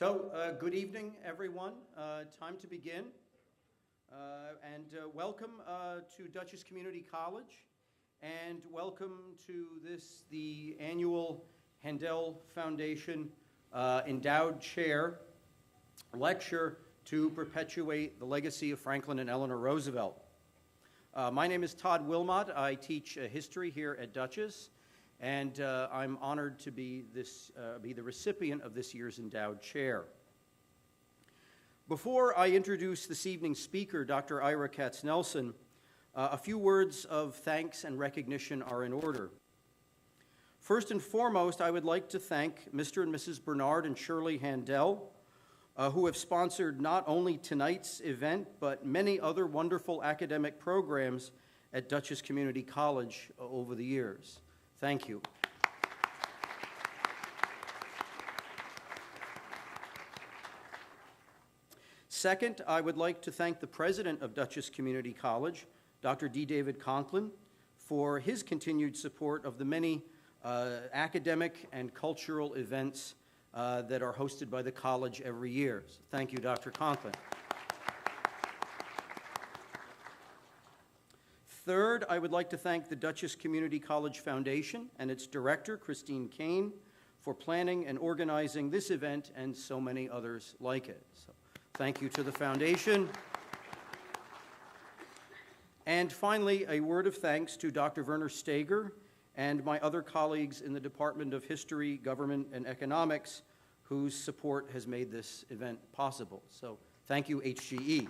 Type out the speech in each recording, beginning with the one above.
Good evening, everyone. Time to begin. Welcome to Dutchess Community College, and welcome to the annual Handel Foundation Endowed Chair lecture to perpetuate the legacy of Franklin and Eleanor Roosevelt. My name is Todd Wilmot. I teach history here at Dutchess, and I'm honored to be the recipient of this year's endowed chair. Before I introduce this evening's speaker, Dr. Ira Katznelson, a few words of thanks and recognition are in order. First and foremost, I would like to thank Mr. and Mrs. Bernard and Shirley Handel, who have sponsored not only tonight's event, but many other wonderful academic programs at Dutchess Community College over the years. Thank you. Second, I would like to thank the president of Dutchess Community College, Dr. D. David Conklin, for his continued support of the many academic and cultural events that are hosted by the college every year. So thank you, Dr. Conklin. Third, I would like to thank the Dutchess Community College Foundation and its director, Christine Kane, for planning and organizing this event and so many others like it. So thank you to the foundation. And finally, a word of thanks to Dr. Werner Steger and my other colleagues in the Department of History, Government, and Economics, whose support has made this event possible. So thank you, HGE.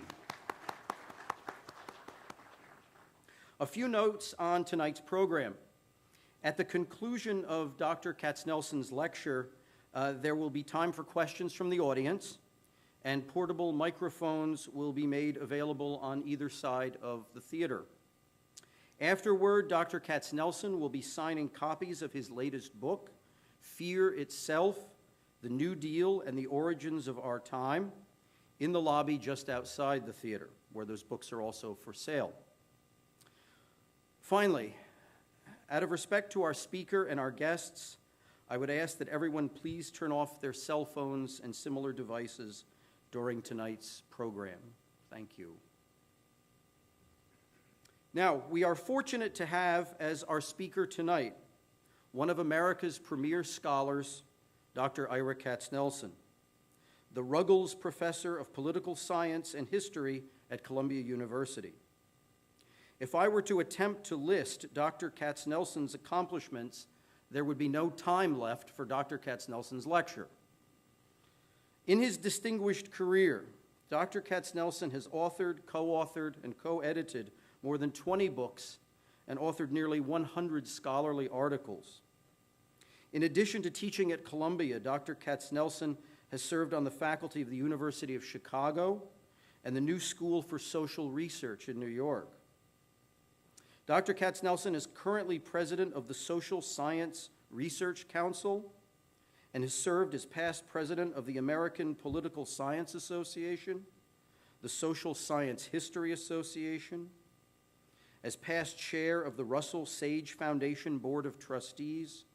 A few notes on tonight's program. At the conclusion of Dr. Katznelson's lecture, there will be time for questions from the audience, and portable microphones will be made available on either side of the theater. Afterward, Dr. Katznelson will be signing copies of his latest book, Fear Itself, The New Deal and the Origins of Our Time, in the lobby just outside the theater, where those books are also for sale. Finally, out of respect to our speaker and our guests, I would ask that everyone please turn off their cell phones and similar devices during tonight's program. Thank you. Now, we are fortunate to have as our speaker tonight one of America's premier scholars, Dr. Ira Katznelson, the Ruggles Professor of Political Science and History at Columbia University. If I were to attempt to list Dr. Katznelson's accomplishments, there would be no time left for Dr. Katznelson's lecture. In his distinguished career, Dr. Katznelson has authored, co-authored, and co-edited more than 20 books and authored nearly 100 scholarly articles. In addition to teaching at Columbia, Dr. Katznelson has served on the faculty of the University of Chicago and the New School for Social Research in New York. Dr. Katznelson is currently president of the Social Science Research Council and has served as past president of the American Political Science Association, the Social Science History Association, as past chair of the Russell Sage Foundation Board of Trustees,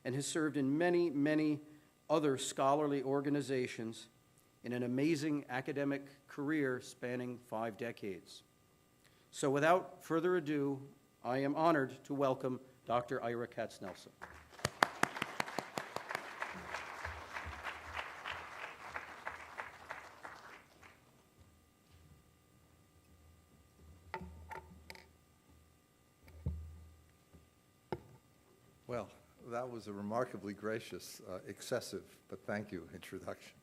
and has served in many, many other scholarly organizations in an amazing academic career spanning 5 decades. So without further ado, I am honored to welcome Dr. Ira Katznelson. Well, that was a remarkably gracious, excessive, but thank you, introduction.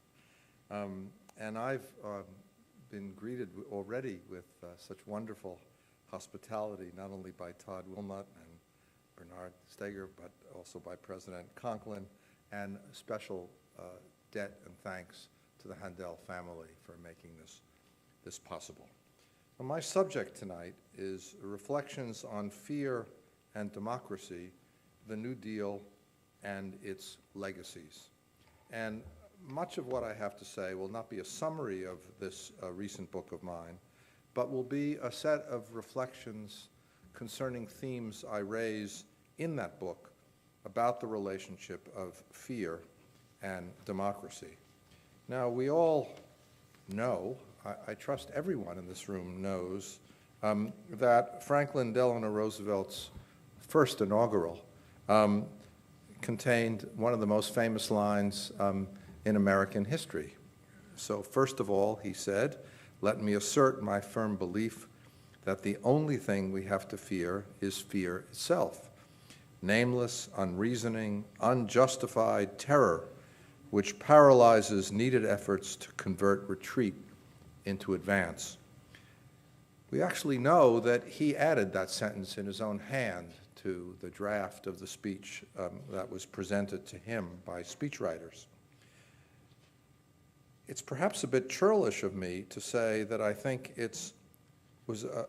And I've been greeted already with such wonderful hospitality, not only by Todd Wilmot and Bernard Steger, but also by President Conklin, and a special debt and thanks to the Handel family for making this possible. Well, my subject tonight is reflections on fear and democracy, the New Deal and its legacies. And much of what I have to say will not be a summary of this recent book of mine, but will be a set of reflections concerning themes I raise in that book about the relationship of fear and democracy. Now, we all know, I trust everyone in this room knows, that Franklin Delano Roosevelt's first inaugural contained one of the most famous lines in American history. So first of all, he said, "Let me assert my firm belief that the only thing we have to fear is fear itself, nameless, unreasoning, unjustified terror, which paralyzes needed efforts to convert retreat into advance." We actually know that he added that sentence in his own hand to the draft of the speech that was presented to him by speechwriters. It's perhaps a bit churlish of me to say that I think it was a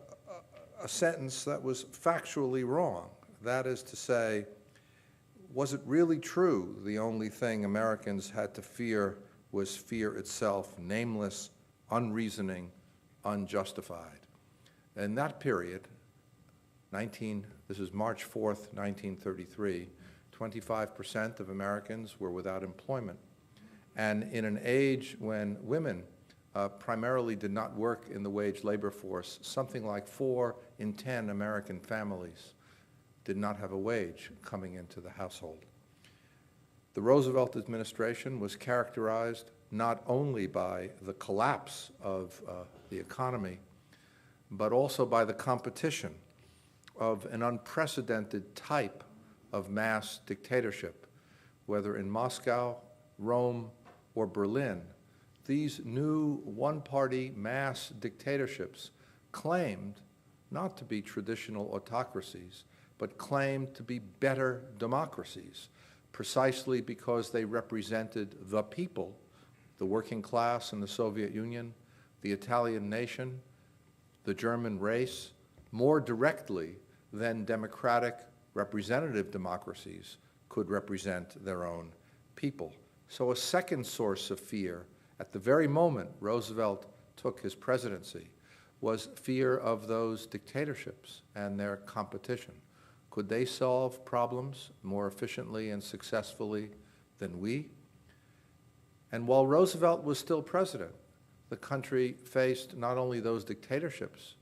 sentence that was factually wrong. That is to say, was it really true the only thing Americans had to fear was fear itself, nameless, unreasoning, unjustified? In that period, this is March 4th, 1933, 25% of Americans were without employment. And in an age when women primarily did not work in the wage labor force, something like 4 in 10 American families did not have a wage coming into the household. The Roosevelt administration was characterized not only by the collapse of the economy, but also by the competition of an unprecedented type of mass dictatorship, whether in Moscow, Rome, or Berlin. These new one-party mass dictatorships claimed not to be traditional autocracies, but claimed to be better democracies, precisely because they represented the people, the working class in the Soviet Union, the Italian nation, the German race, more directly than democratic representative democracies could represent their own people. So a second source of fear at the very moment Roosevelt took his presidency was fear of those dictatorships and their competition. Could they solve problems more efficiently and successfully than we? And while Roosevelt was still president, the country faced not only those dictatorships,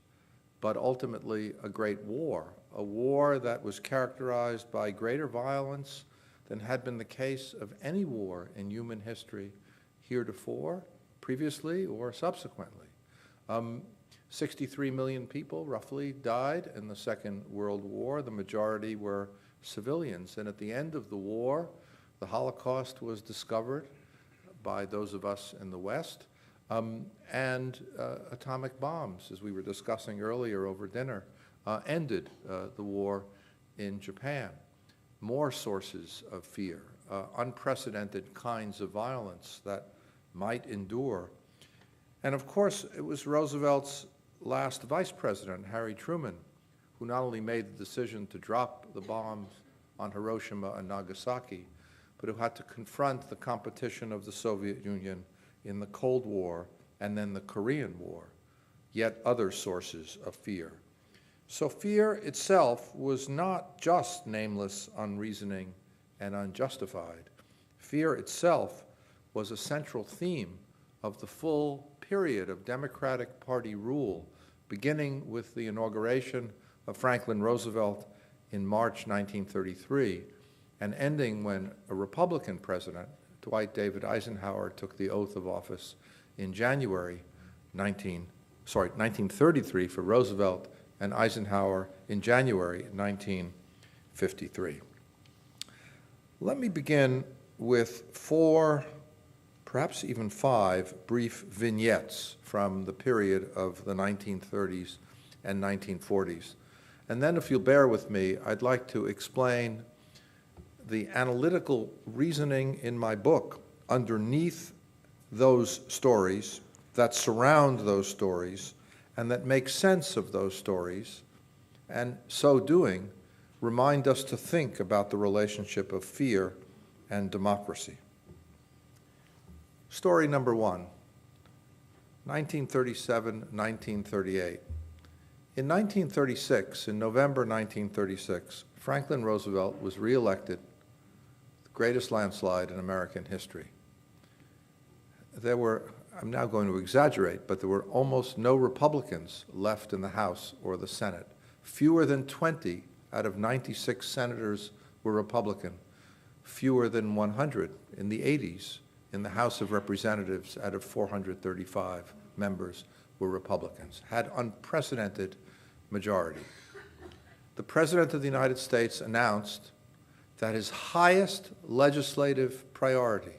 but ultimately a great war, a war that was characterized by greater violence than had been the case of any war in human history heretofore, previously, or subsequently. 63 million people, roughly, died in the Second World War. The majority were civilians. And at the end of the war, the Holocaust was discovered by those of us in the West, and atomic bombs, as we were discussing earlier over dinner, ended the war in Japan. More sources of fear, unprecedented kinds of violence that might endure. And of course, it was Roosevelt's last vice president, Harry Truman, who not only made the decision to drop the bombs on Hiroshima and Nagasaki, but who had to confront the competition of the Soviet Union in the Cold War and then the Korean War, yet other sources of fear. So fear itself was not just nameless, unreasoning, and unjustified. Fear itself was a central theme of the full period of Democratic Party rule, beginning with the inauguration of Franklin Roosevelt in March 1933, and ending when a Republican president, Dwight David Eisenhower, took the oath of office in January 1933 for Roosevelt, and Eisenhower in January 1953. Let me begin with 4, perhaps even 5, brief vignettes from the period of the 1930s and 1940s. And then, if you'll bear with me, I'd like to explain the analytical reasoning in my book underneath those stories, that surround those stories, and that make sense of those stories, and so doing, remind us to think about the relationship of fear and democracy. Story number 1, 1937-1938. In 1936, in November 1936, Franklin Roosevelt was reelected, the greatest landslide in American history. there were, I'm now going to exaggerate, but there were almost no Republicans left in the House or the Senate. Fewer than 20 out of 96 senators were Republican. Fewer than 100 in the 80s in the House of Representatives out of 435 members were Republicans. Had unprecedented majority. The President of the United States announced that his highest legislative priority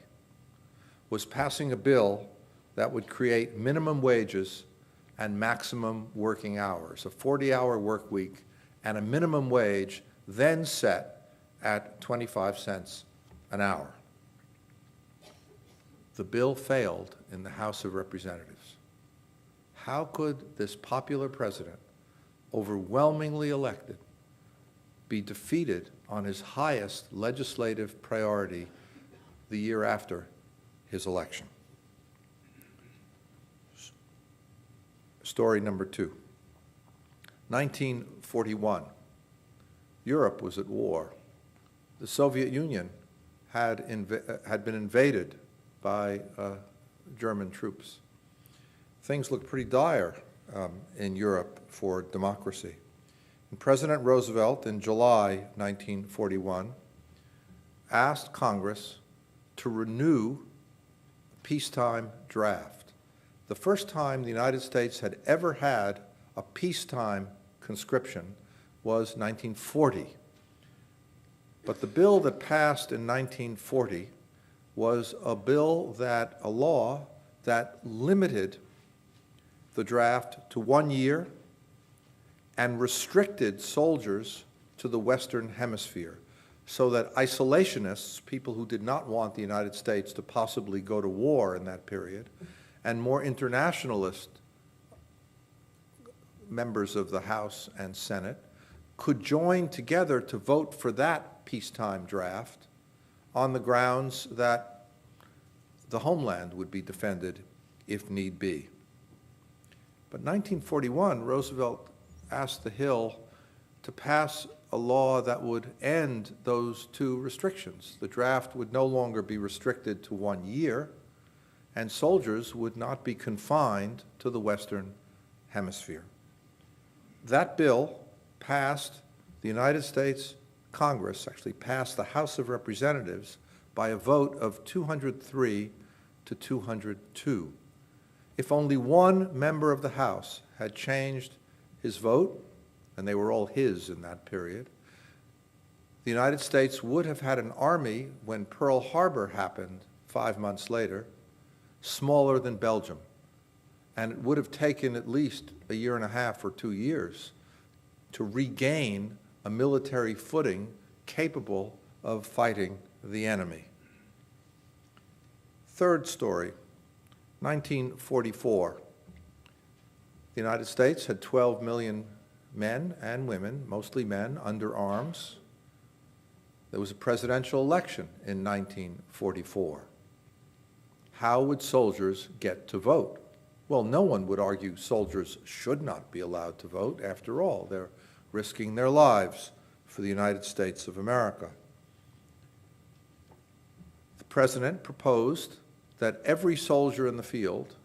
was passing a bill that would create minimum wages and maximum working hours, a 40-hour work week and a minimum wage then set at 25 cents an hour. The bill failed in the House of Representatives. How could this popular president, overwhelmingly elected, be defeated on his highest legislative priority the year after his election? Story number 2. 1941. Europe was at war. The Soviet Union had been invaded by German troops. Things looked pretty dire in Europe for democracy. And President Roosevelt, in July 1941, asked Congress to renew a peacetime draft. The first time the United States had ever had a peacetime conscription was 1940. But the bill that passed in 1940 was a law that limited the draft to 1 year and restricted soldiers to the Western Hemisphere, so that isolationists, people who did not want the United States to possibly go to war in that period, and more internationalist members of the House and Senate could join together to vote for that peacetime draft on the grounds that the homeland would be defended if need be. But 1941, Roosevelt asked the Hill to pass a law that would end those two restrictions. The draft would no longer be restricted to 1 year, and soldiers would not be confined to the Western Hemisphere. That bill passed the United States Congress, actually passed the House of Representatives by a vote of 203 to 202. If only one member of the House had changed his vote, and they were all his in that period, the United States would have had an army when Pearl Harbor happened 5 months later, smaller than Belgium. And it would have taken at least a year and a half or 2 years to regain a military footing capable of fighting the enemy. Third story, 1944. The United States had 12 million men and women, mostly men, under arms. There was a presidential election in 1944. How would soldiers get to vote? Well, no one would argue soldiers should not be allowed to vote. After all, they're risking their lives for the United States of America. The president proposed that every soldier in the field,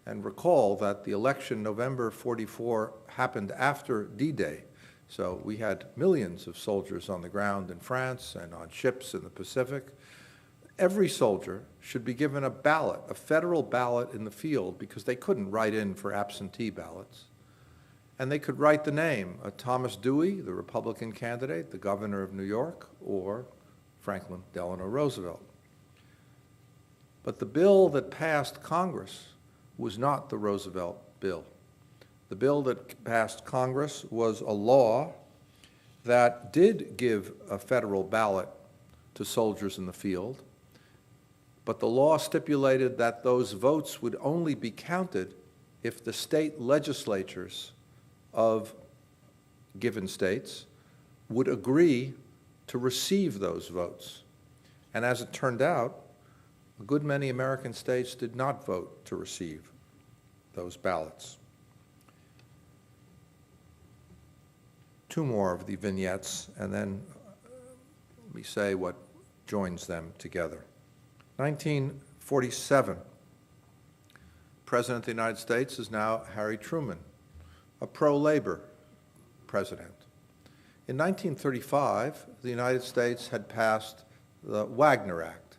and recall that the election November 44 happened after D-Day, so we had millions of soldiers on the ground in France and on ships in the Pacific. Every soldier should be given a ballot, a federal ballot in the field, because they couldn't write in for absentee ballots. And they could write the name, Thomas Dewey, the Republican candidate, the governor of New York, or Franklin Delano Roosevelt. But the bill that passed Congress was not the Roosevelt bill. The bill that passed Congress was a law that did give a federal ballot to soldiers in the field, but the law stipulated that those votes would only be counted if the state legislatures of given states would agree to receive those votes. And as it turned out, a good many American states did not vote to receive those ballots. Two more of the vignettes, and then let me say what joins them together. 1947, President of the United States is now Harry Truman, a pro-labor president. In 1935, the United States had passed the Wagner Act,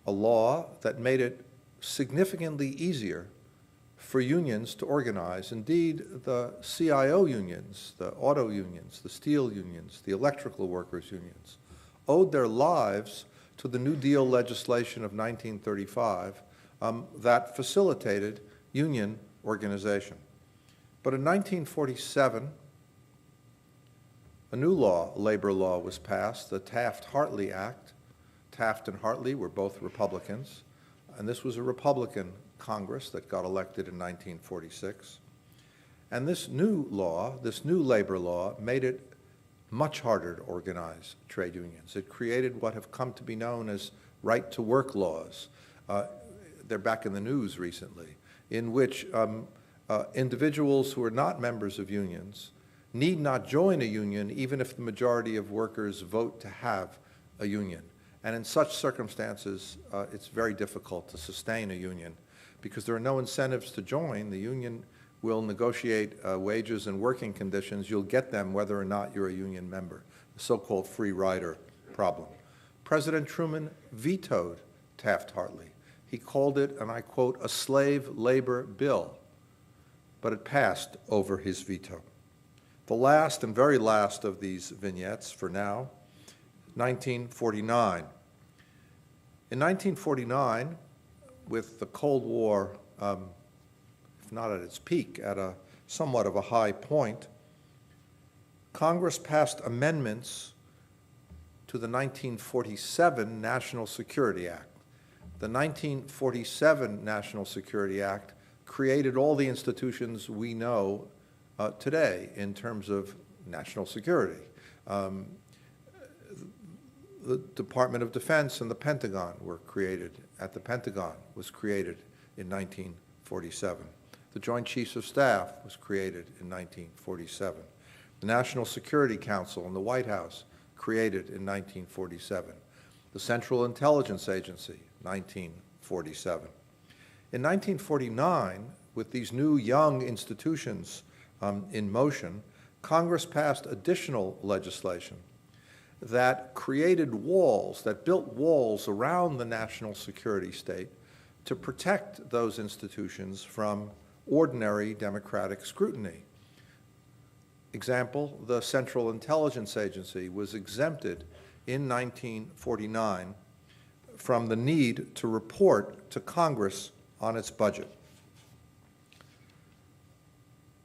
a law that made it significantly easier for unions to organize. Indeed, the CIO unions, the auto unions, the steel unions, the electrical workers unions, owed their lives to the New Deal legislation of 1935 that facilitated union organization. But in 1947, a new law, labor law, was passed, the Taft-Hartley Act. Taft and Hartley were both Republicans, and this was a Republican Congress that got elected in 1946. And this new law, this new labor law, made it much harder to organize trade unions. It created what have come to be known as right-to-work laws. They're back in the news recently, in which individuals who are not members of unions need not join a union even if the majority of workers vote to have a union. And in such circumstances, it's very difficult to sustain a union because there are no incentives to join. The union will negotiate wages and working conditions. You'll get them whether or not you're a union member, the so-called free rider problem. President Truman vetoed Taft-Hartley. He called it, and I quote, a slave labor bill, but it passed over his veto. The last and very last of these vignettes for now, 1949. In 1949, with the Cold War, if not at its peak, at a somewhat of a high point, Congress passed amendments to the 1947 National Security Act. The 1947 National Security Act created all the institutions we know today in terms of national security. The Department of Defense and the Pentagon were created, the Pentagon was created in 1947. The Joint Chiefs of Staff was created in 1947. The National Security Council and the White House created in 1947. The Central Intelligence Agency, 1947. In 1949, with these new young institutions in motion, Congress passed additional legislation that created walls, that built walls around the national security state to protect those institutions from ordinary democratic scrutiny. Example, the Central Intelligence Agency was exempted in 1949 from the need to report to Congress on its budget.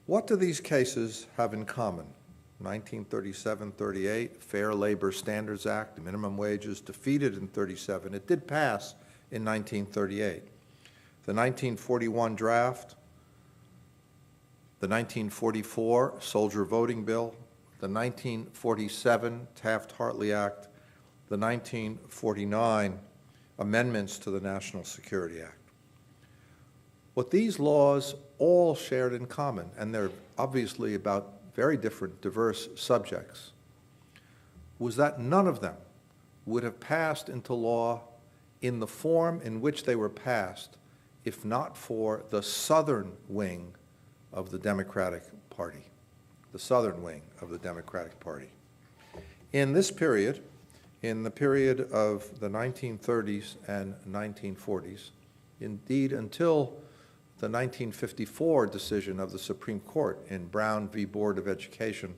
What do these cases have in common? 1937-38, Fair Labor Standards Act, minimum wages, defeated in 37. It did pass in 1938. The 1941 draft, the 1944 Soldier Voting Bill, the 1947 Taft-Hartley Act, the 1949 amendments to the National Security Act. What these laws all shared in common, and they're obviously about very different, diverse subjects, was that none of them would have passed into law in the form in which they were passed if not for the southern wing of the Democratic Party, the southern wing of the Democratic Party. In this period, in the period of the 1930s and 1940s, indeed until the 1954 decision of the Supreme Court in Brown v. Board of Education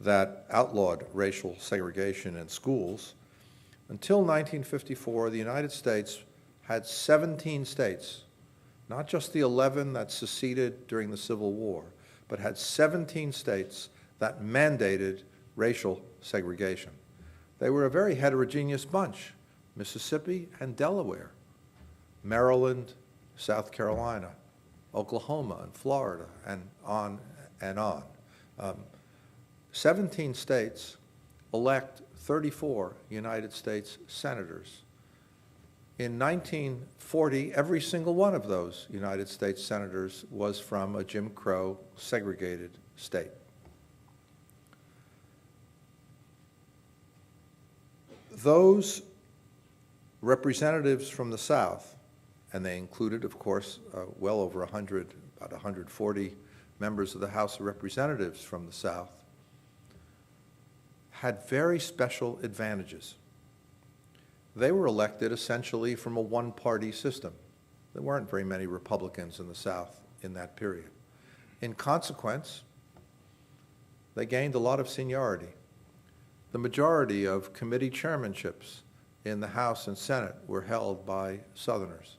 that outlawed racial segregation in schools, until 1954, the United States had 17 states, not just the 11 that seceded during the Civil War, but had 17 states that mandated racial segregation. They were a very heterogeneous bunch, Mississippi and Delaware, Maryland, South Carolina, Oklahoma and Florida, and on and on. 17 states elect 34 United States senators. In 1940, every single one of those United States senators was from a Jim Crow segregated state. Those representatives from the South and they included, of course, well over 100, about 140 members of the House of Representatives from the South, had very special advantages. They were elected essentially from a one-party system. There weren't very many Republicans in the South in that period. In consequence, they gained a lot of seniority. The majority of committee chairmanships in the House and Senate were held by Southerners.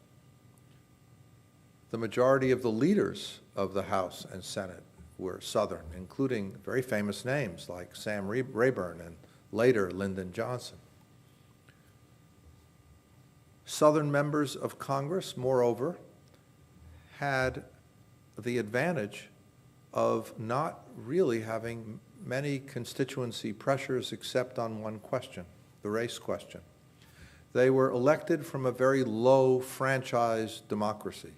The majority of the leaders of the House and Senate were Southern, including very famous names like Sam Rayburn and later Lyndon Johnson. Southern members of Congress, moreover, had the advantage of not really having many constituency pressures except on one question, the race question. They were elected from a very low franchise democracy,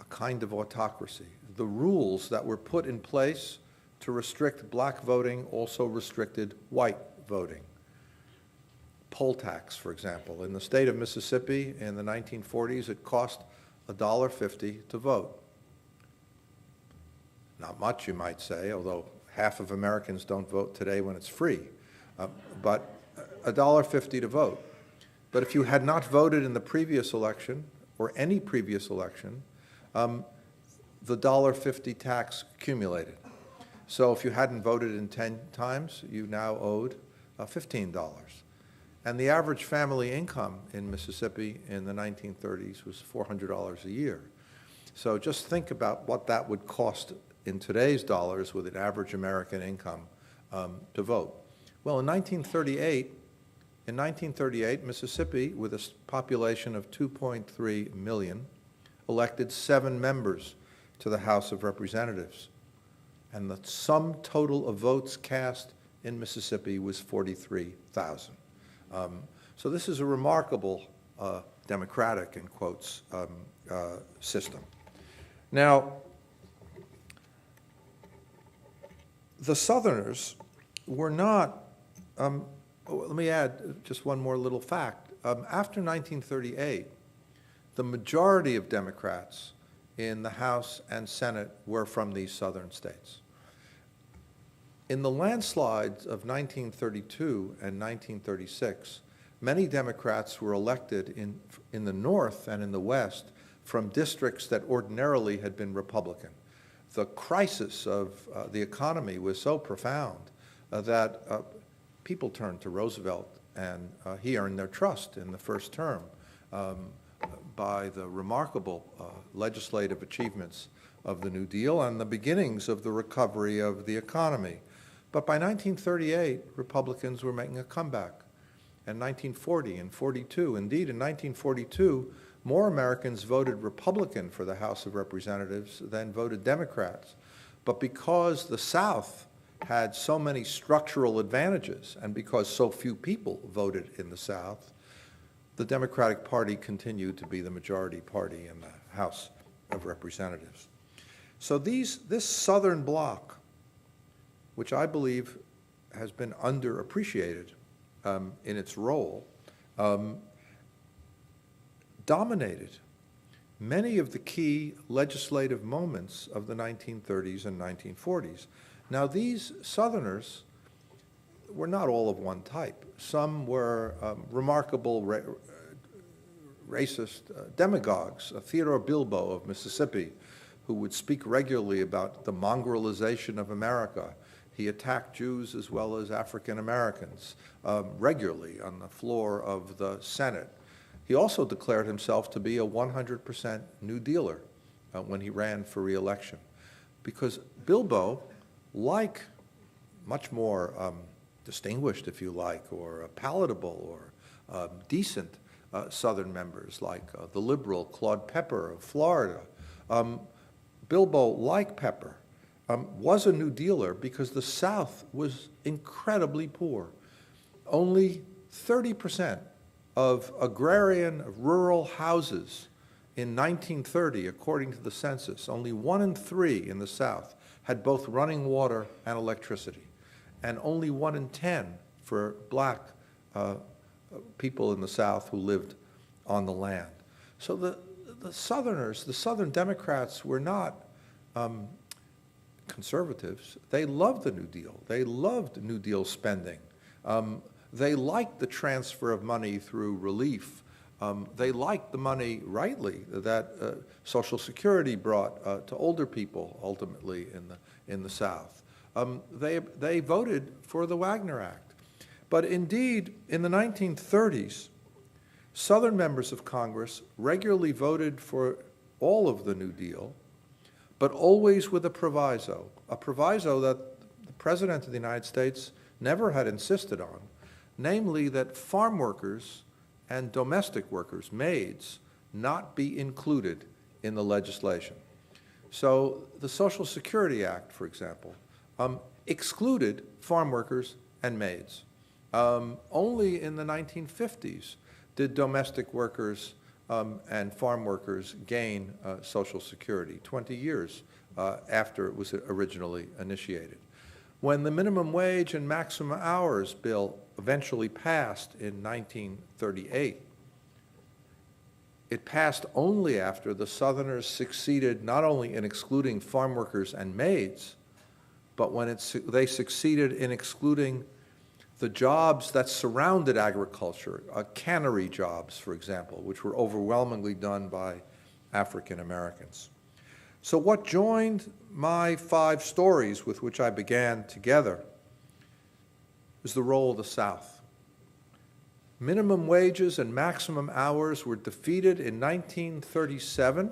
a kind of autocracy. The rules that were put in place to restrict black voting also restricted white voting. Poll tax, for example. In the state of Mississippi in the 1940s, it cost $1.50 to vote. Not much, you might say, although half of Americans don't vote today when it's free, but $1.50 to vote. But if you had not voted in the previous election, or any previous election, the $1.50 tax accumulated. So if you hadn't voted in 10 times, you now owed $15. And the average family income in Mississippi in the 1930s was $400 a year. So just think about what that would cost in today's dollars with an average American income to vote. Well, in 1938, Mississippi, with a population of 2.3 million, elected 7 members to the House of Representatives. And the sum total of votes cast in Mississippi was 43,000. So this is a remarkable democratic, in quotes, system. Now, the Southerners were not, let me add just one more little fact. After 1938, the majority of Democrats in the House and Senate were from these Southern states. In the landslides of 1932 and 1936, many Democrats were elected in the North and in the West from districts that ordinarily had been Republican. The crisis of the economy was so profound that people turned to Roosevelt, and he earned their trust in the first term by the remarkable legislative achievements of the New Deal and the beginnings of the recovery of the economy. But by 1938, Republicans were making a comeback. And 1940 and 42, indeed in 1942, more Americans voted Republican for the House of Representatives than voted Democrats. But because the South had so many structural advantages and because so few people voted in the South, the Democratic Party continued to be the majority party in the House of Representatives. So this Southern bloc, which I believe has been underappreciated in its role, dominated many of the key legislative moments of the 1930s and 1940s. Now, these Southerners were not all of one type. Some were remarkable racist demagogues. Theodore Bilbo of Mississippi, who would speak regularly about the mongrelization of America. He attacked Jews as well as African Americans regularly on the floor of the Senate. He also declared himself to be a 100% New Dealer when he ran for re-election. Because Bilbo, like much more distinguished, if you like, or palatable or decent Southern members like the liberal Claude Pepper of Florida, Bilbo, like Pepper, was a New Dealer because the South was incredibly poor. Only 30% of agrarian rural houses in 1930, according to the census, only 1 in 3 in the South had both running water and electricity, and only 1 in 10 for black people in the South who lived on the land. So the Southerners, the Southern Democrats were not conservatives. They loved the New Deal. They loved New Deal spending. They liked the transfer of money through relief. They liked the money, rightly, that Social Security brought to older people, ultimately, in the South. They voted for the Wagner Act. But indeed, in the 1930s, Southern members of Congress regularly voted for all of the New Deal, but always with a proviso that the President of the United States never had insisted on, namely that farm workers and domestic workers, maids, not be included in the legislation. So the Social Security Act, for example, excluded farm workers and maids. Only in the 1950s did domestic workers and farm workers gain Social Security, 20 years after it was originally initiated. When the minimum wage and maximum hours bill eventually passed in 1938, it passed only after the Southerners succeeded not only in excluding farm workers and maids, but when they succeeded in excluding the jobs that surrounded agriculture, cannery jobs, for example, which were overwhelmingly done by African Americans. So what joined my 5 stories with which I began together is the role of the South. Minimum wages and maximum hours were defeated in 1937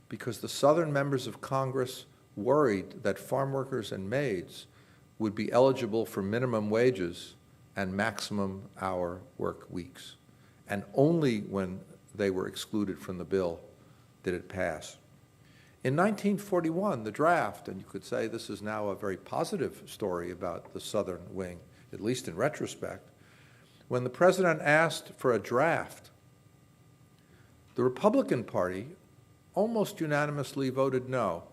because the Southern members of Congress worried that farm workers and maids would be eligible for minimum wages and maximum hour work weeks. And only when they were excluded from the bill did it pass. In 1941, the draft, and you could say this is now a very positive story about the Southern wing, at least in retrospect, when the president asked for a draft, the Republican Party almost unanimously voted no.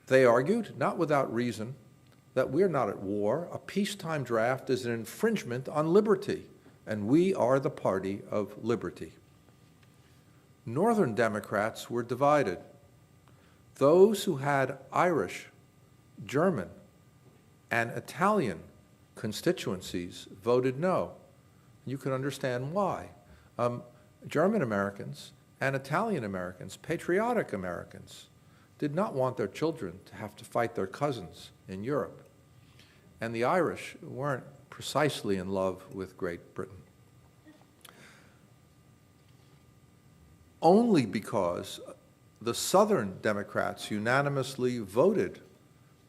They argued, not without reason, that we're not at war. A peacetime draft is an infringement on liberty, and we are the party of liberty. Northern Democrats were divided. Those who had Irish, German, and Italian constituencies voted no. You can understand why. German Americans and Italian Americans, patriotic Americans, did not want their children to have to fight their cousins in Europe. And the Irish weren't precisely in love with Great Britain. Only because the Southern Democrats unanimously voted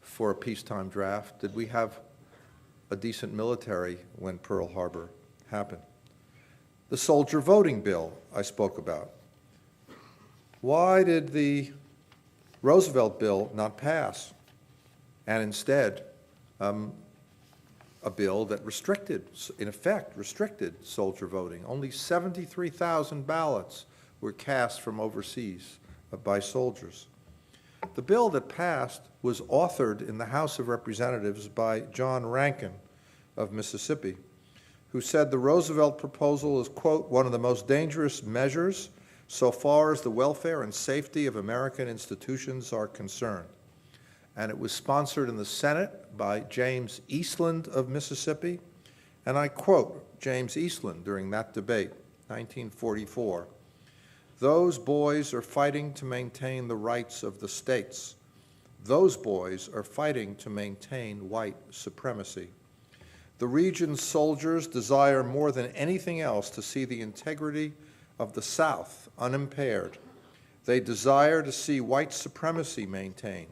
for a peacetime draft did we have a decent military when Pearl Harbor happened. The soldier voting bill I spoke about. Why did the Roosevelt bill not pass? And instead, a bill that restricted, in effect, restricted soldier voting. Only 73,000 ballots were cast from overseas by soldiers. The bill that passed was authored in the House of Representatives by John Rankin of Mississippi, who said the Roosevelt proposal is, quote, one of the most dangerous measures so far as the welfare and safety of American institutions are concerned. And it was sponsored in the Senate by James Eastland of Mississippi. And I quote James Eastland during that debate, 1944. Those boys are fighting to maintain the rights of the states. Those boys are fighting to maintain white supremacy. The region's soldiers desire more than anything else to see the integrity of the South unimpaired. They desire to see white supremacy maintained.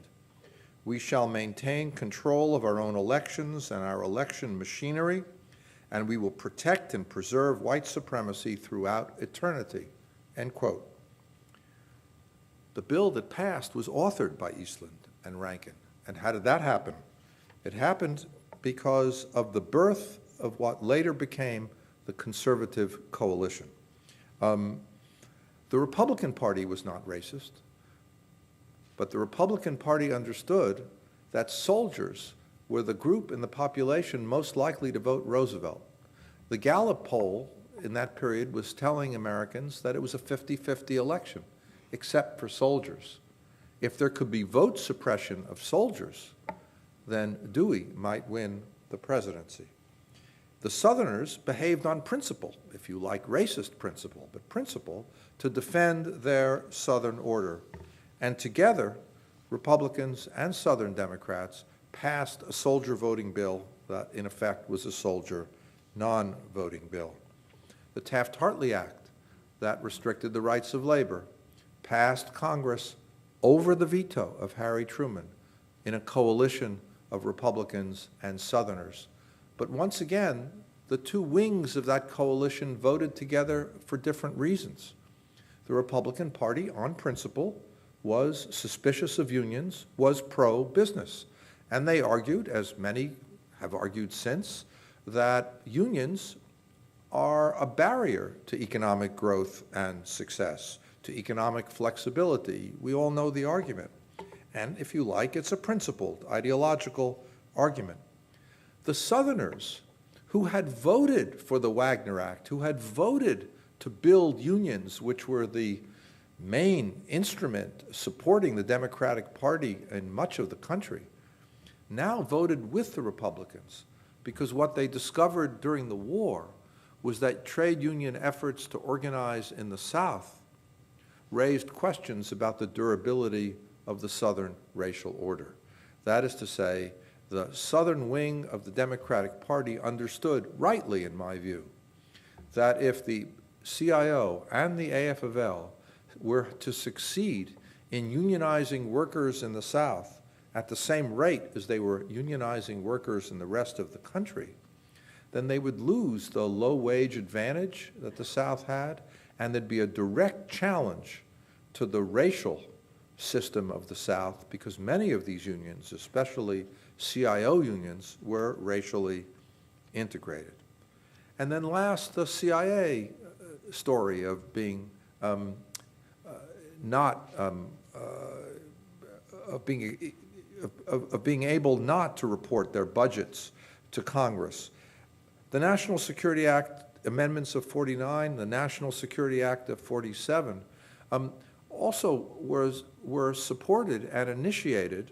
We shall maintain control of our own elections and our election machinery, and we will protect and preserve white supremacy throughout eternity, end quote. The bill that passed was authored by Eastland and Rankin. And how did that happen? It happened because of the birth of what later became the Conservative Coalition. The Republican Party was not racist, but the Republican Party understood that soldiers were the group in the population most likely to vote Roosevelt. The Gallup poll in that period was telling Americans that it was a 50-50 election, except for soldiers. If there could be vote suppression of soldiers, then Dewey might win the presidency. The Southerners behaved on principle, if you like racist principle, but principle, to defend their Southern order. And together, Republicans and Southern Democrats passed a soldier voting bill that, in effect, was a soldier non-voting bill. The Taft-Hartley Act, that restricted the rights of labor, passed Congress over the veto of Harry Truman in a coalition of Republicans and Southerners. But once again, the two wings of that coalition voted together for different reasons. The Republican Party, on principle, was suspicious of unions, was pro-business. And they argued, as many have argued since, that unions are a barrier to economic growth and success, to economic flexibility. We all know the argument. And if you like, it's a principled, ideological argument. The Southerners, who had voted for the Wagner Act, who had voted to build unions, which were the main instrument supporting the Democratic Party in much of the country, now voted with the Republicans, because what they discovered during the war was that trade union efforts to organize in the South raised questions about the durability of the Southern racial order. That is to say, the Southern wing of the Democratic Party understood, rightly in my view, that if the CIO and the AFL were to succeed in unionizing workers in the South at the same rate as they were unionizing workers in the rest of the country, then they would lose the low-wage advantage that the South had, and there'd be a direct challenge to the racial system of the South, because many of these unions, especially CIO unions, were racially integrated. And then last, the CIA story of being being able not to report their budgets to Congress. The National Security Act amendments of 49, the National Security Act of 47, also were supported and initiated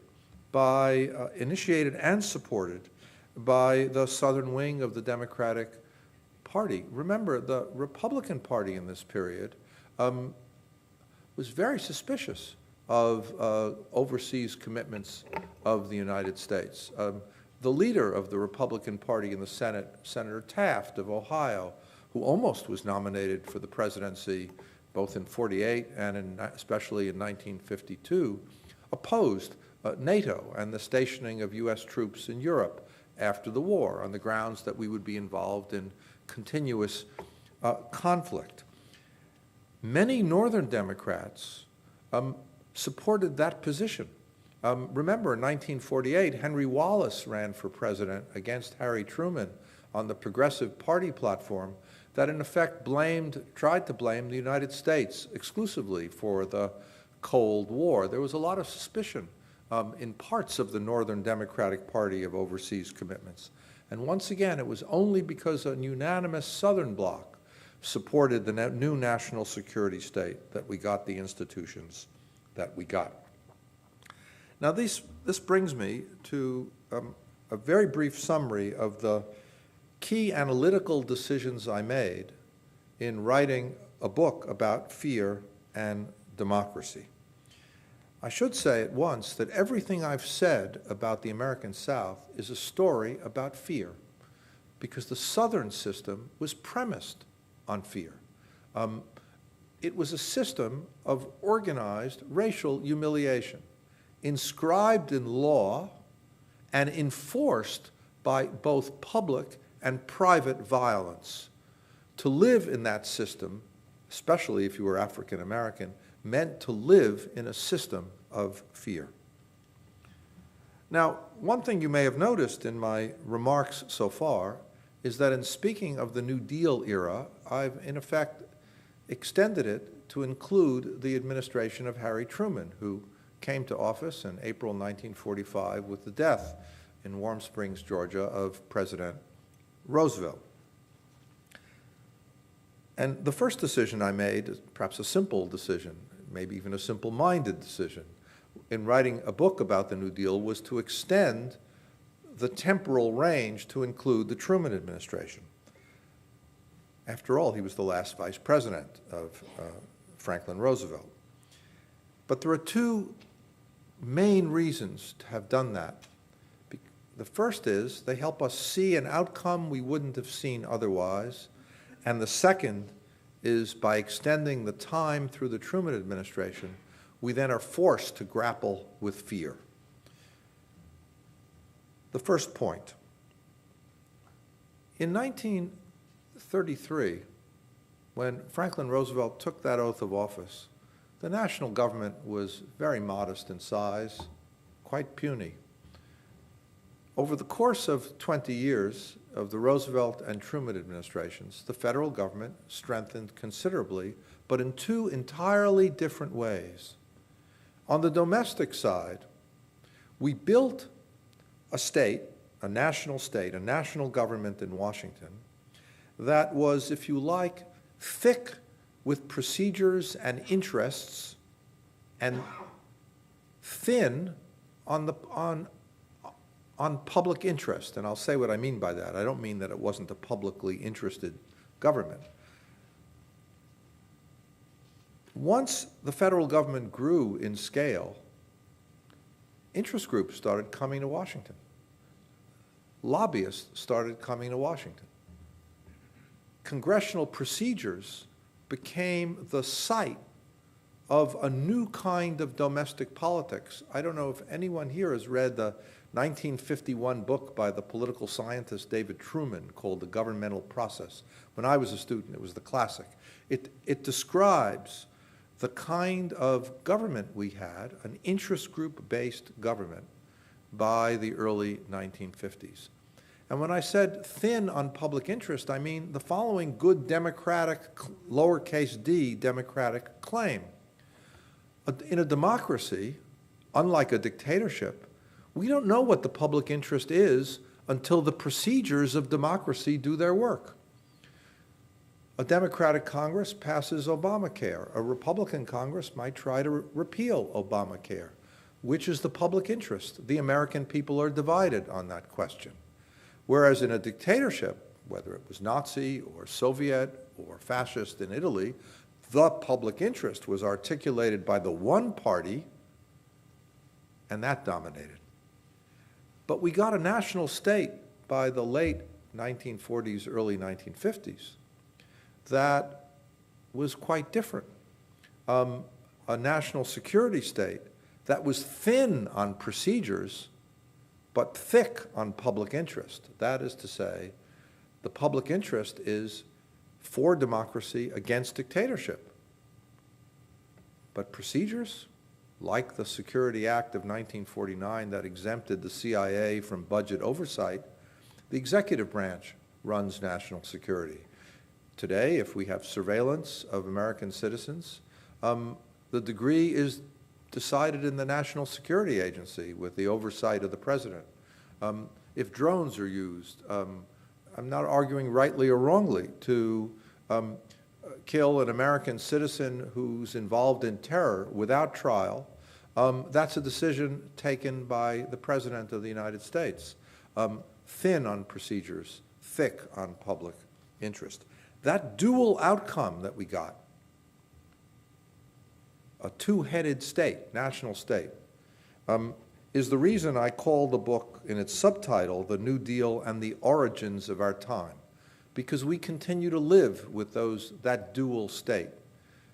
and supported by the Southern wing of the Democratic Party. Remember, the Republican Party in this period was very suspicious of overseas commitments of the United States. The leader of the Republican Party in the Senate, Senator Taft of Ohio, who almost was nominated for the presidency both in 48 and especially in 1952, opposed NATO and the stationing of U.S. troops in Europe after the war on the grounds that we would be involved in continuous conflict. Many Northern Democrats supported that position. Remember, in 1948, Henry Wallace ran for president against Harry Truman on the Progressive Party platform that in effect tried to blame the United States exclusively for the Cold War. There was a lot of suspicion in parts of the Northern Democratic Party of overseas commitments. And once again, it was only because a unanimous Southern bloc supported the new national security state that we got the institutions that we got. Now, this brings me to a very brief summary of the key analytical decisions I made in writing a book about fear and democracy. I should say at once that everything I've said about the American South is a story about fear, because the Southern system was premised on fear. It was a system of organized racial humiliation, inscribed in law and enforced by both public and private violence. To live in that system, especially if you were African American, meant to live in a system of fear. Now, one thing you may have noticed in my remarks so far is that in speaking of the New Deal era, I've in effect extended it to include the administration of Harry Truman, who came to office in April 1945 with the death in Warm Springs, Georgia, of President Roosevelt. And the first decision I made, perhaps a simple decision, maybe even a simple-minded decision, in writing a book about the New Deal was to extend the temporal range to include the Truman Administration. After all, he was the last vice president of Franklin Roosevelt. But there are two main reasons to have done that. The first is they help us see an outcome we wouldn't have seen otherwise. And the second is by extending the time through the Truman Administration, we then are forced to grapple with fear. The first point. In 1933, when Franklin Roosevelt took that oath of office, the national government was very modest in size, quite puny. Over the course of 20 years of the Roosevelt and Truman administrations, the federal government strengthened considerably, but in two entirely different ways. On the domestic side, we built a state, a national government in Washington that was, if you like, thick with procedures and interests and thin on public interest. And I'll say what I mean by that. I don't mean that it wasn't a publicly interested government. Once the federal government grew in scale, interest groups started coming to Washington. Lobbyists started coming to Washington. Congressional procedures became the site of a new kind of domestic politics. I don't know if anyone here has read the 1951 book by the political scientist David Truman called The Governmental Process. When I was a student, it was the classic. It describes the kind of government we had, an interest group-based government, by the early 1950s. And when I said thin on public interest, I mean the following good democratic, lowercase d, democratic claim. In a democracy, unlike a dictatorship, we don't know what the public interest is until the procedures of democracy do their work. A Democratic Congress passes Obamacare. A Republican Congress might try to repeal Obamacare. Which is the public interest? The American people are divided on that question. Whereas in a dictatorship, whether it was Nazi or Soviet or fascist in Italy, the public interest was articulated by the one party, and that dominated. But we got a national state by the late 1940s, early 1950s, that was quite different. A national security state that was thin on procedures, but thick on public interest. That is to say, the public interest is for democracy against dictatorship. But procedures, like the Security Act of 1949 that exempted the CIA from budget oversight, the executive branch runs national security. Today, if we have surveillance of American citizens, the degree is decided in the National Security Agency with the oversight of the president. If drones are used, I'm not arguing rightly or wrongly to kill an American citizen who's involved in terror without trial. That's a decision taken by the President of the United States. Thin on procedures, thick on public interest. That dual outcome that we got, a two-headed state, national state, is the reason I call the book in its subtitle, The New Deal and the Origins of Our Time, because we continue to live with that dual state,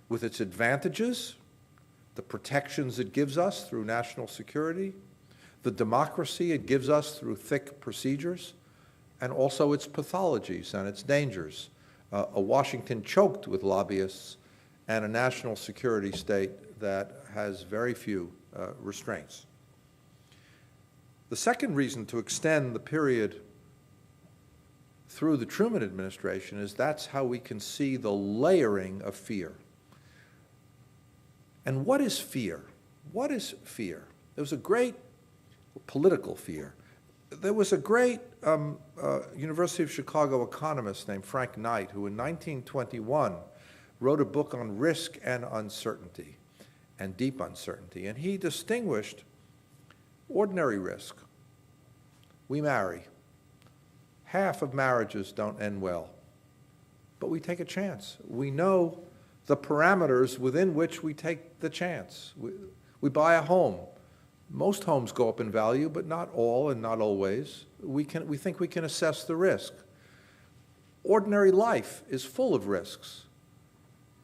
with its advantages, the protections it gives us through national security, the democracy it gives us through thick procedures, and also its pathologies and its dangers. A Washington choked with lobbyists and a national security state that has very few restraints. The second reason to extend the period through the Truman administration is that's how we can see the layering of fear. And what is fear? What is fear? There was a great political fear. There was a great University of Chicago economist named Frank Knight who in 1921 wrote a book on risk and uncertainty and deep uncertainty. And he distinguished ordinary risk. We marry. Half of marriages don't end well, but we take a chance. We know the parameters within which we take the chance. We buy a home. Most homes go up in value, but not all and not always. We think we can assess the risk. Ordinary life is full of risks,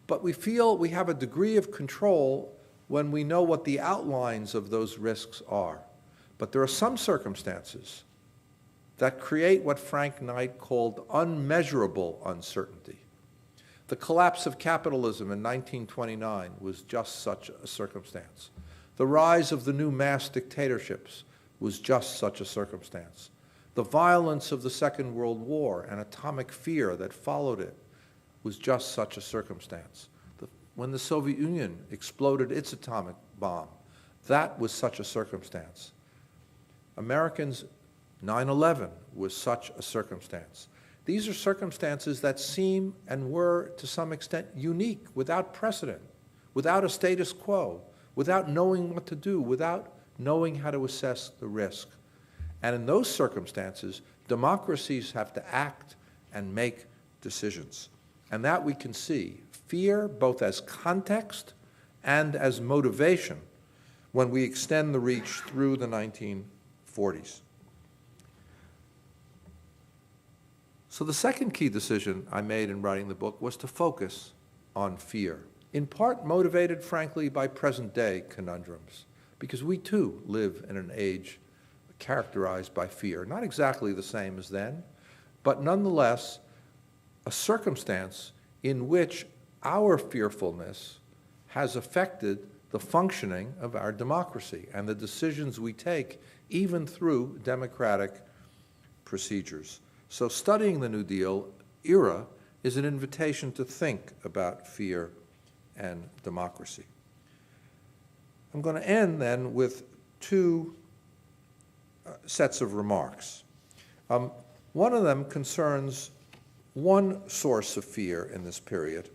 but we feel we have a degree of control when we know what the outlines of those risks are. But there are some circumstances that create what Frank Knight called unmeasurable uncertainty. The collapse of capitalism in 1929 was just such a circumstance. The rise of the new mass dictatorships was just such a circumstance. The violence of the Second World War and atomic fear that followed it was just such a circumstance. When the Soviet Union exploded its atomic bomb, that was such a circumstance. Americans, 9/11 was such a circumstance. These are circumstances that seem and were, to some extent, unique, without precedent, without a status quo, without knowing what to do, without knowing how to assess the risk. And in those circumstances, democracies have to act and make decisions. And that we can see, fear both as context and as motivation when we extend the reach through the 1940s. So the second key decision I made in writing the book was to focus on fear, in part motivated, frankly, by present-day conundrums, because we too live in an age characterized by fear. Not exactly the same as then, but nonetheless a circumstance in which our fearfulness has affected the functioning of our democracy and the decisions we take, even through democratic procedures. So studying the New Deal era is an invitation to think about fear and democracy. I'm going to end then with two sets of remarks. One of them concerns one source of fear in this period,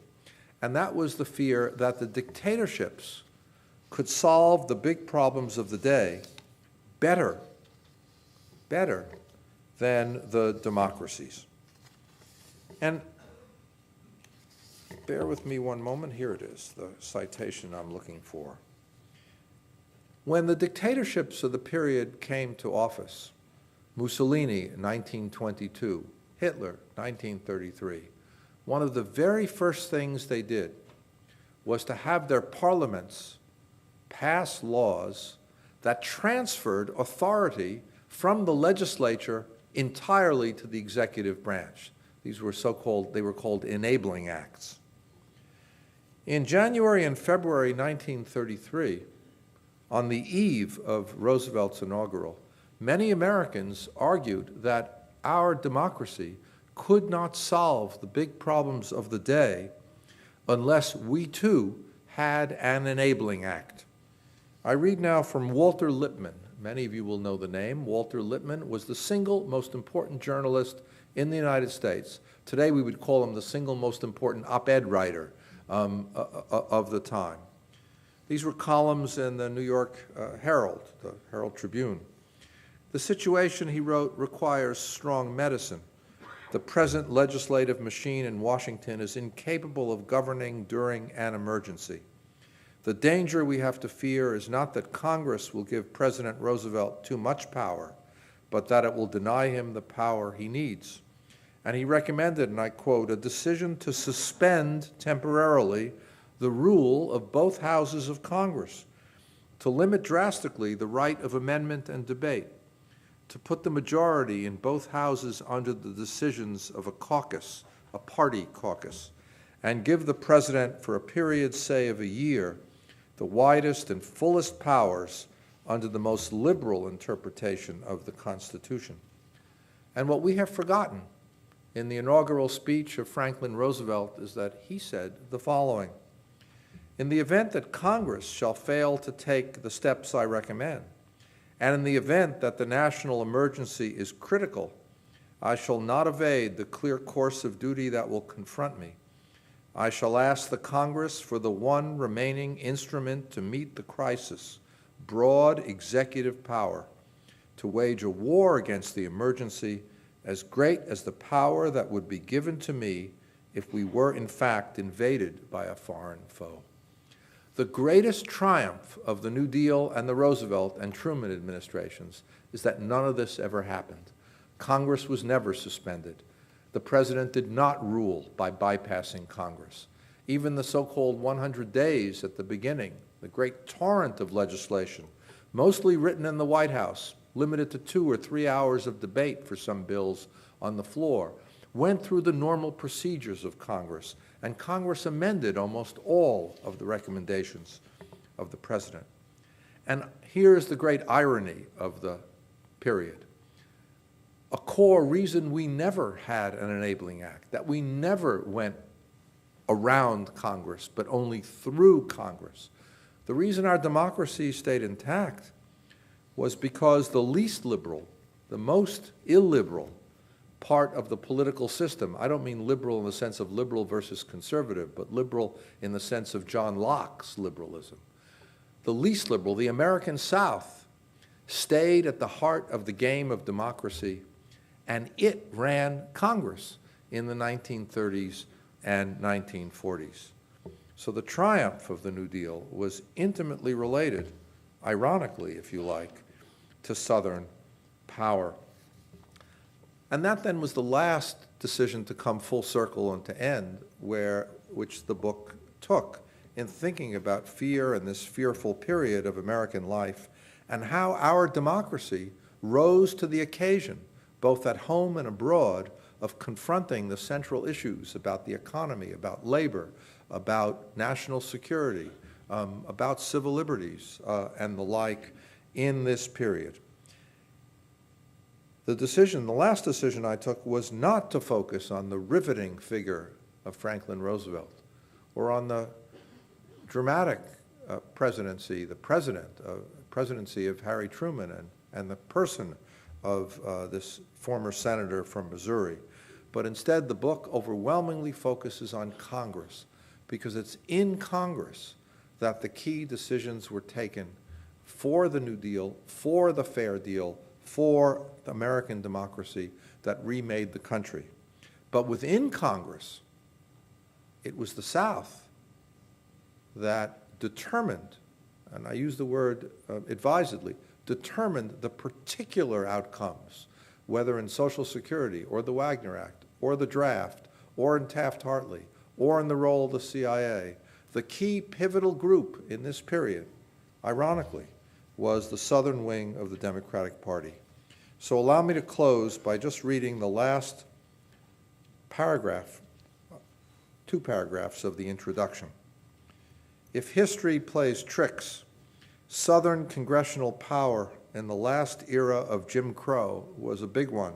and that was the fear that the dictatorships could solve the big problems of the day better than the democracies. And bear with me one moment. Here it is, the citation I'm looking for. When the dictatorships of the period came to office, Mussolini, 1922, Hitler, 1933, one of the very first things they did was to have their parliaments pass laws that transferred authority from the legislature entirely to the executive branch. These were they were called enabling acts. In January and February 1933, on the eve of Roosevelt's inaugural, many Americans argued that our democracy could not solve the big problems of the day unless we too had an enabling act. I read now from Walter Lippmann. Many of you will know the name. Walter Lippmann was the single most important journalist in the United States. Today we would call him the single most important op-ed writer of the time. These were columns in the New York Herald, the Herald Tribune. The situation, he wrote, requires strong medicine. The present legislative machine in Washington is incapable of governing during an emergency. The danger we have to fear is not that Congress will give President Roosevelt too much power, but that it will deny him the power he needs. And he recommended, and I quote, a decision to suspend temporarily the rule of both houses of Congress, to limit drastically the right of amendment and debate, to put the majority in both houses under the decisions of a caucus, a party caucus, and give the president for a period, say, of a year, the widest and fullest powers under the most liberal interpretation of the Constitution. And what we have forgotten in the inaugural speech of Franklin Roosevelt is that he said the following: in the event that Congress shall fail to take the steps I recommend, And in the event that the national emergency is critical, I shall not evade the clear course of duty that will confront me. I shall ask the Congress for the one remaining instrument to meet the crisis, broad executive power, to wage a war against the emergency as great as the power that would be given to me if we were in fact invaded by a foreign foe. The greatest triumph of the New Deal and the Roosevelt and Truman administrations is that none of this ever happened. Congress was never suspended. The president did not rule by bypassing Congress. Even the so-called 100 days at the beginning, the great torrent of legislation, mostly written in the White House, limited to 2 or 3 hours of debate for some bills on the floor, went through the normal procedures of Congress, and Congress amended almost all of the recommendations of the president. And here's the great irony of the period. A core reason we never had an enabling act, that we never went around Congress, but only through Congress. The reason our democracy stayed intact was because the least liberal, the most illiberal part of the political system, I don't mean liberal in the sense of liberal versus conservative, but liberal in the sense of John Locke's liberalism. The least liberal, the American South, stayed at the heart of the game of democracy, and it ran Congress in the 1930s and 1940s. So the triumph of the New Deal was intimately related, ironically, if you like, to Southern power. And that then was the last decision to come full circle and to end, which the book took in thinking about fear and this fearful period of American life and how our democracy rose to the occasion, both at home and abroad, of confronting the central issues about the economy, about labor, about national security, about civil liberties, and the like in this period. The last decision I took was not to focus on the riveting figure of Franklin Roosevelt or on the dramatic presidency of Harry Truman and the person of this former senator from Missouri. But instead, the book overwhelmingly focuses on Congress, because it's in Congress that the key decisions were taken for the New Deal, for the Fair Deal, for American democracy that remade the country. But within Congress, it was the South that determined, and I use the word advisedly, determined the particular outcomes, whether in Social Security or the Wagner Act or the draft or in Taft-Hartley or in the role of the CIA. The key pivotal group in this period, ironically, was the southern wing of the Democratic Party. So allow me to close by just reading the last paragraph, 2 paragraphs of the introduction. If history plays tricks, Southern congressional power in the last era of Jim Crow was a big one.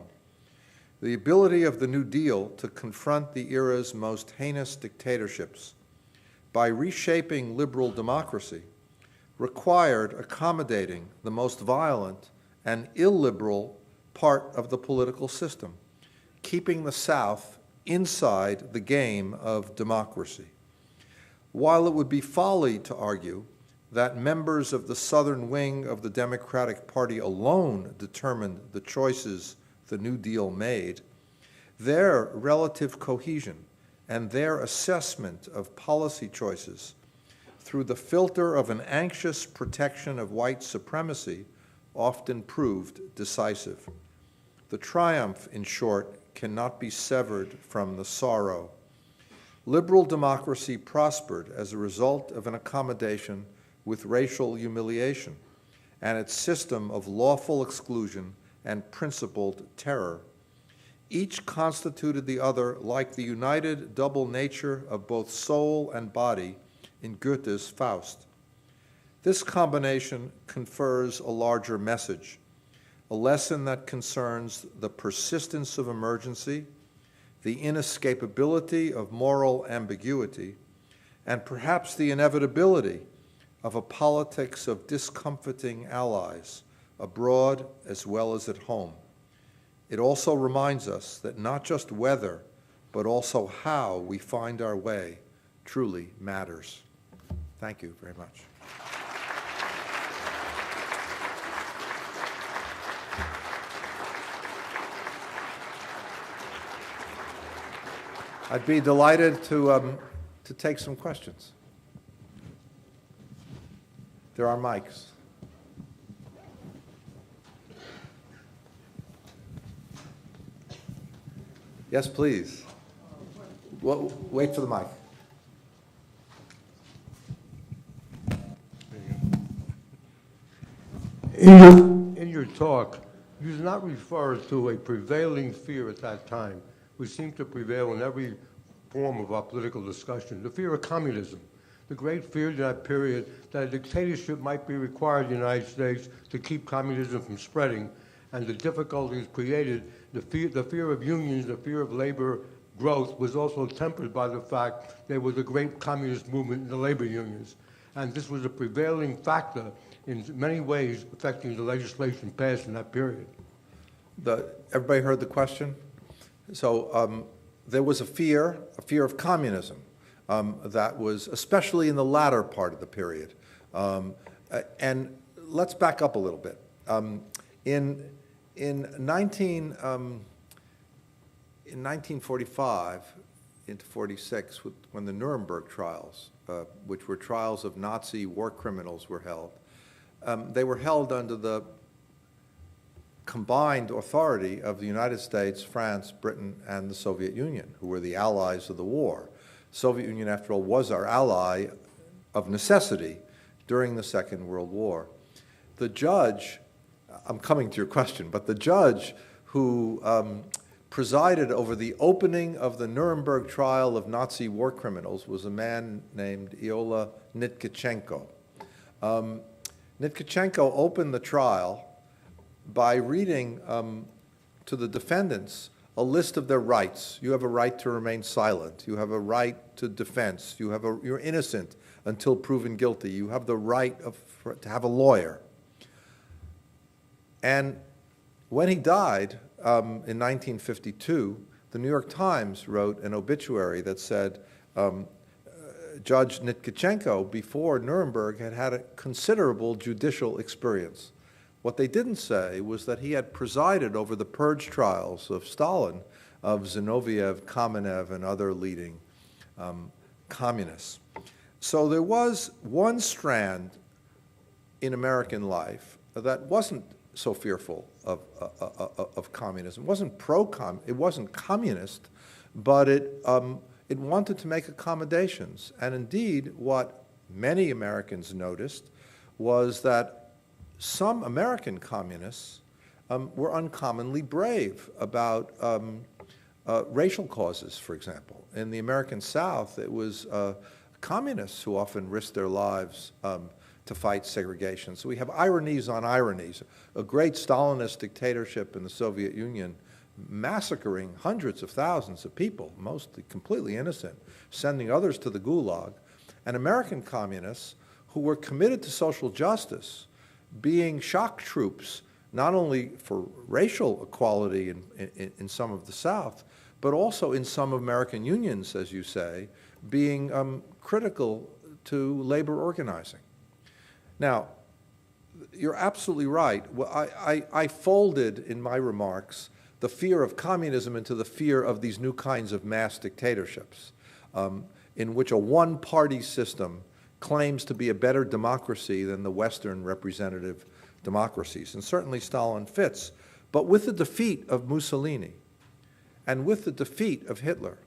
The ability of the New Deal to confront the era's most heinous dictatorships by reshaping liberal democracy required accommodating the most violent and illiberal part of the political system, keeping the South inside the game of democracy. While it would be folly to argue that members of the southern wing of the Democratic Party alone determined the choices the New Deal made, their relative cohesion and their assessment of policy choices through the filter of an anxious protection of white supremacy often proved decisive. The triumph, in short, cannot be severed from the sorrow. Liberal democracy prospered as a result of an accommodation with racial humiliation and its system of lawful exclusion and principled terror. Each constituted the other like the united double nature of both soul and body in Goethe's Faust. This combination confers a larger message, a lesson that concerns the persistence of emergency, the inescapability of moral ambiguity, and perhaps the inevitability of a politics of discomfiting allies, abroad as well as at home. It also reminds us that not just whether, but also how we find our way truly matters. Thank you very much. I'd be delighted to take some questions. There are mics. Yes, please. Well, wait for the mic. In your talk, you did not refer to a prevailing fear at that time, which seemed to prevail in every form of our political discussion, the fear of communism. The great fear in that period that a dictatorship might be required in the United States to keep communism from spreading, and the difficulties created, the fear of unions, the fear of labor growth was also tempered by the fact there was a great communist movement in the labor unions. And this was a prevailing factor in many ways affecting the legislation passed in that period. Everybody heard the question? So there was a fear of communism that was especially in the latter part of the period. And let's back up a little bit. In 1945 into 46, when the Nuremberg trials, which were trials of Nazi war criminals, were held, they were held under the combined authority of the United States, France, Britain, and the Soviet Union, who were the allies of the war. The Soviet Union, after all, was our ally of necessity during the Second World War. The judge, I'm coming to your question, but the judge who presided over the opening of the Nuremberg trial of Nazi war criminals was a man named Iola Nitkachenko. Nitkachenko opened the trial by reading to the defendants a list of their rights. You have a right to remain silent. You have a right to defense. You're innocent until proven guilty. You have the right to have a lawyer. And when he died in 1952, the New York Times wrote an obituary that said, Judge Nitkachenko, before Nuremberg, had had a considerable judicial experience. What they didn't say was that he had presided over the purge trials of Stalin, of Zinoviev, Kamenev, and other leading communists. So there was one strand in American life that wasn't so fearful of communism. It wasn't it wasn't communist, but it wanted to make accommodations. And indeed, what many Americans noticed was that some American communists were uncommonly brave about racial causes, for example. In the American South, it was communists who often risked their lives to fight segregation. So we have ironies on ironies. A great Stalinist dictatorship in the Soviet Union massacring hundreds of thousands of people, mostly completely innocent, sending others to the gulag, and American communists who were committed to social justice, being shock troops, not only for racial equality in some of the South, but also in some American unions, as you say, being critical to labor organizing. Now, you're absolutely right. Well, I folded in my remarks the fear of communism into the fear of these new kinds of mass dictatorships, in which a one-party system claims to be a better democracy than the Western representative democracies. And certainly Stalin fits. But with the defeat of Mussolini, and with the defeat of Hitler,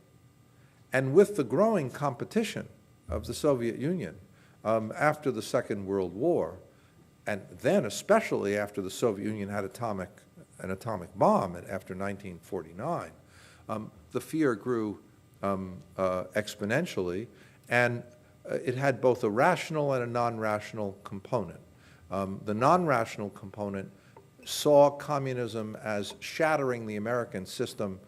and with the growing competition of the Soviet Union after the Second World War, and then especially after the Soviet Union had an atomic bomb after 1949, the fear grew exponentially, and it had both a rational and a non-rational component. The non-rational component saw communism as shattering the American system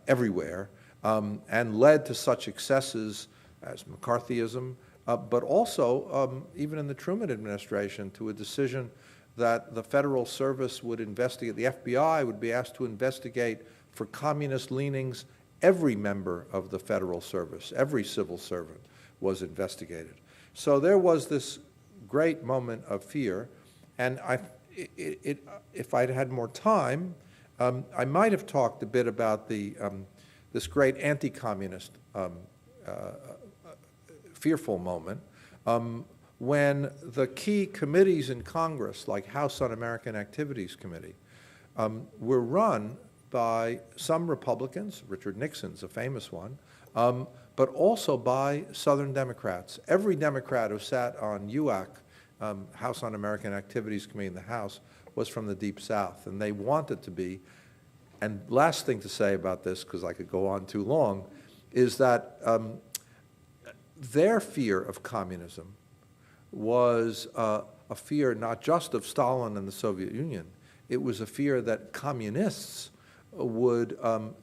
everywhere, and led to such excesses as McCarthyism, but also, even in the Truman Administration, to a decision that the Federal Service would investigate, the FBI would be asked to investigate for communist leanings every member of the Federal Service, every civil servant was investigated. So there was this great moment of fear, and if I'd had more time, I might have talked a bit about this great anti-communist fearful moment when the key committees in Congress, like House Un-American Activities Committee, were run by some Republicans, Richard Nixon's a famous one, but also by Southern Democrats. Every Democrat who sat on UAC, House Un-American Activities Committee in the House, was from the Deep South, and they wanted to be. And last thing to say about this, because I could go on too long, is that their fear of communism was a fear not just of Stalin and the Soviet Union. It was a fear that communists would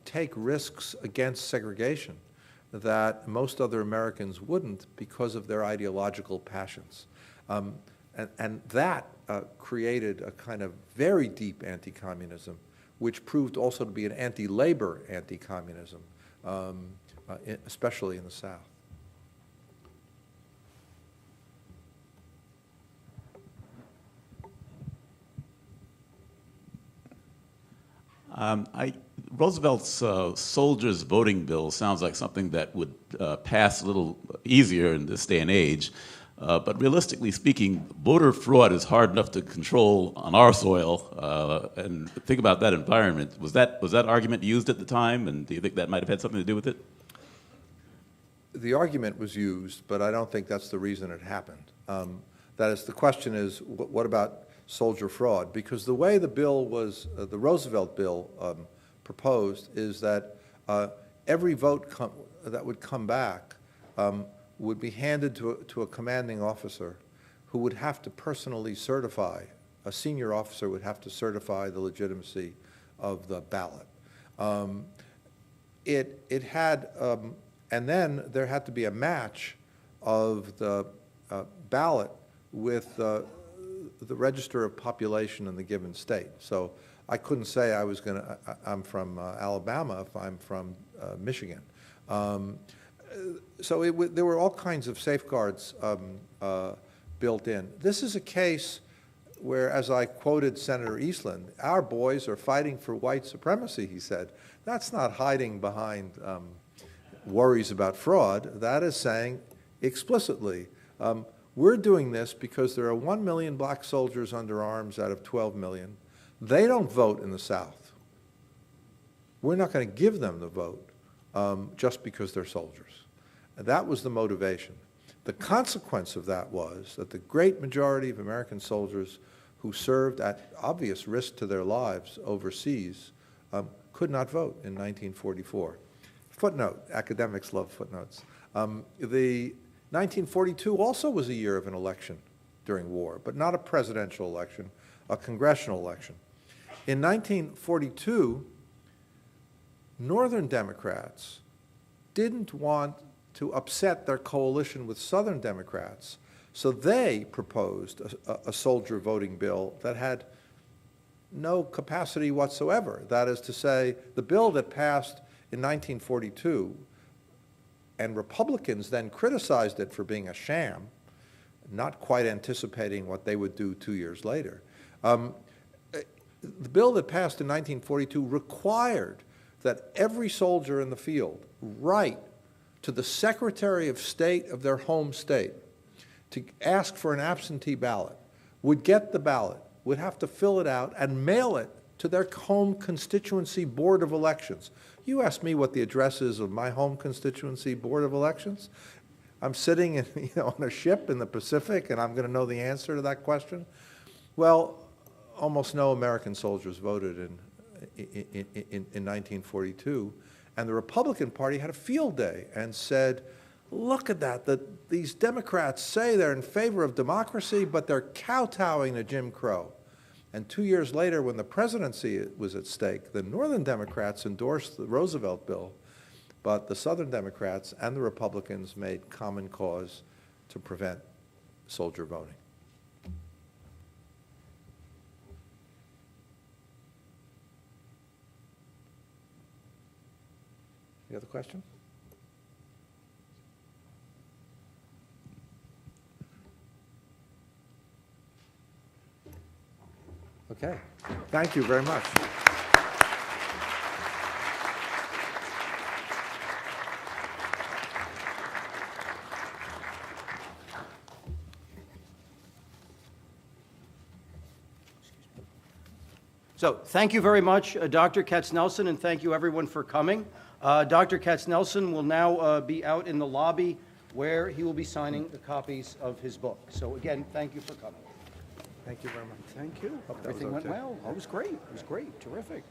take risks against segregation that most other Americans wouldn't because of their ideological passions. And that created a kind of very deep anti-communism, which proved also to be an anti-labor anti-communism, especially in the South. Roosevelt's soldiers' voting bill sounds like something that would pass a little easier in this day and age. But realistically speaking, voter fraud is hard enough to control on our soil. And think about that environment. Was that argument used at the time? And do you think that might have had something to do with it? The argument was used, but I don't think that's the reason it happened. That is, the question is, what about soldier fraud? Because the way the bill was, the Roosevelt bill proposed, is that every vote that would come back would be handed to a commanding officer who would have to personally certify, a senior officer would have to certify the legitimacy of the ballot. It had, and then there had to be a match of the ballot with the register of population in the given state. So I couldn't say I'm from Alabama if I'm from Michigan. So there were all kinds of safeguards built in. This is a case where, as I quoted Senator Eastland, our boys are fighting for white supremacy, he said. That's not hiding behind worries about fraud. That is saying explicitly, we're doing this because there are 1 million black soldiers under arms out of 12 million. They don't vote in the South. We're not going to give them the vote just because they're soldiers. And that was the motivation. The consequence of that was that the great majority of American soldiers who served at obvious risk to their lives overseas could not vote in 1944. Footnote, academics love footnotes. The 1942 also was a year of an election during war, but not a presidential election, a congressional election. In 1942, Northern Democrats didn't want to upset their coalition with Southern Democrats, so they proposed a soldier voting bill that had no capacity whatsoever. That is to say, the bill that passed in 1942, and Republicans then criticized it for being a sham, not quite anticipating what they would do 2 years later. The bill that passed in 1942 required that every soldier in the field write to the Secretary of State of their home state to ask for an absentee ballot, would get the ballot, would have to fill it out and mail it to their home constituency board of elections. You ask me what the address is of my home constituency board of elections? I'm sitting in, on a ship in the Pacific and I'm going to know the answer to that question? Well, almost no American soldiers voted in 1942. And the Republican Party had a field day and said, look at that, these Democrats say they're in favor of democracy, but they're kowtowing to Jim Crow. And 2 years later, when the presidency was at stake, the Northern Democrats endorsed the Roosevelt bill, but the Southern Democrats and the Republicans made common cause to prevent soldier voting. Any other questions? Okay. Thank you very much. So thank you very much, Dr. Katznelson, and thank you everyone for coming. Dr. Katznelson will now be out in the lobby where he will be signing the copies of his book. So again, thank you for coming. Thank you very much. Thank you. Hope that was Everything went okay. well. Oh, it was great. It was great. Terrific.